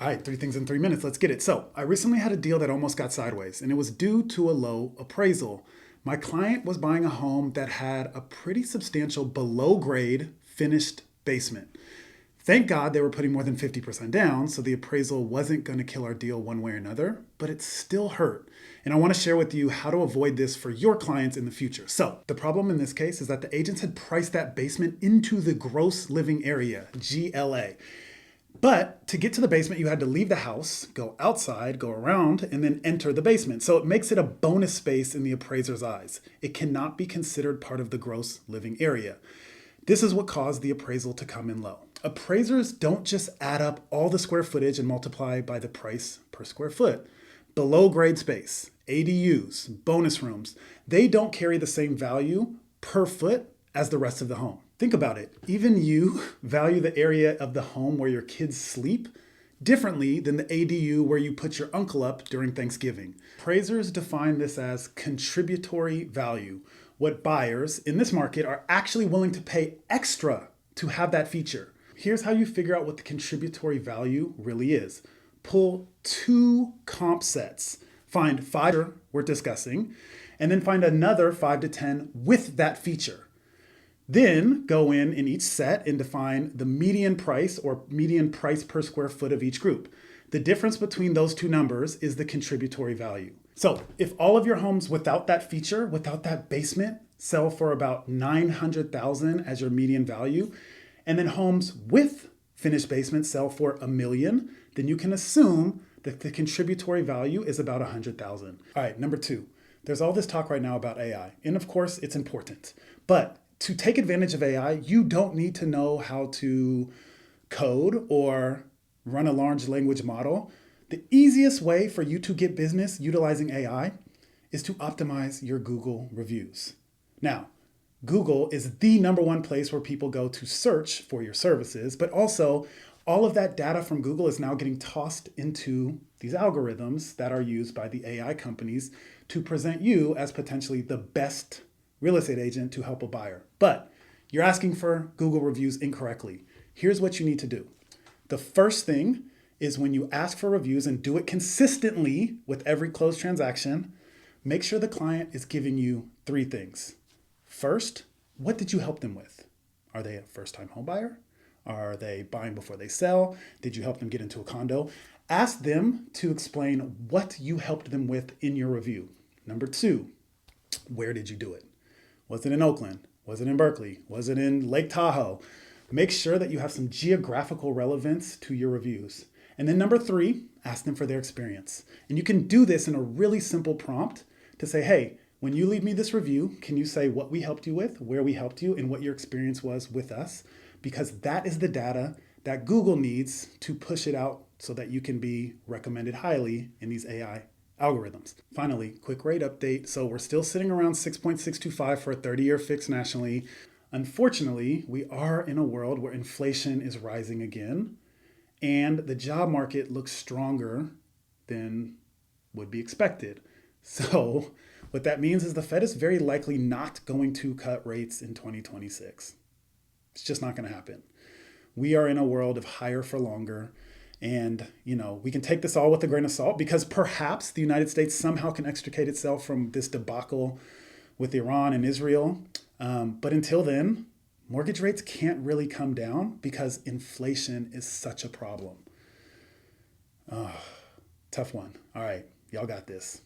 All right, 3 things in 3 minutes. Let's get it. So, I recently had a deal that almost got sideways, and it was due to a low appraisal. My client was buying a home that had a pretty substantial below grade finished basement. Thank God they were putting more than 50% down, so the appraisal wasn't going to kill our deal one way or another, but it still hurt. And I want to share with you how to avoid this for your clients in the future. So, the problem in this case is that the agents had priced that basement into the gross living area, GLA. But to get to the basement, you had to leave the house, go outside, go around, and then enter the basement. So it makes it a bonus space in the appraiser's eyes. It cannot be considered part of the gross living area. This is what caused the appraisal to come in low. Appraisers don't just add up all the square footage and multiply by the price per square foot. Below grade space, ADUs, bonus rooms, they don't carry the same value per foot as the rest of the home. Think about it. Even you value the area of the home where your kids sleep differently than the ADU where you put your uncle up during Thanksgiving. Appraisers define this as contributory value, what buyers in this market are actually willing to pay extra to have that feature. Here's how you figure out what the contributory value really is. Pull 2 comp sets, find 5 we're discussing, and then find another 5 to 10 with that feature. Then go in each set and define the median price or median price per square foot of each group. The difference between those 2 numbers is the contributory value. So if all of your homes without that feature, without that basement, sell for about $900,000 as your median value, and then homes with finished basement sell for $1 million, then you can assume that the contributory value is about $100,000. All right, number 2, there's all this talk right now about AI, and of course it's important, but to take advantage of AI, you don't need to know how to code or run a large language model. The easiest way for you to get business utilizing AI is to optimize your Google reviews. Now, Google is the #1 place where people go to search for your services, but also all of that data from Google is now getting tossed into these algorithms that are used by the AI companies to present you as potentially the best real estate agent to help a buyer. But you're asking for Google reviews incorrectly. Here's what you need to do. The first thing is when you ask for reviews and do it consistently with every closed transaction, make sure the client is giving you 3 things. First, what did you help them with? Are they a first-time home buyer? Are they buying before they sell? Did you help them get into a condo? Ask them to explain what you helped them with in your review. Number 2, where did you do it? Was it in Oakland? Was it in Berkeley? Was it in Lake Tahoe? Make sure that you have some geographical relevance to your reviews. And then number 3, ask them for their experience. And you can do this in a really simple prompt to say, hey, when you leave me this review, can you say what we helped you with, where we helped you, and what your experience was with us? Because that is the data that Google needs to push it out so that you can be recommended highly in these AI algorithms. Finally, quick rate update. So we're still sitting around 6.625 for a 30-year fix nationally. Unfortunately, we are in a world where inflation is rising again, and the job market looks stronger than would be expected. So what that means is the Fed is very likely not going to cut rates in 2026. It's just not going to happen. We are in a world of higher for longer. And, we can take this all with a grain of salt because perhaps the United States somehow can extricate itself from this debacle with Iran and Israel. But until then, mortgage rates can't really come down because inflation is such a problem. Tough one. All right, y'all got this.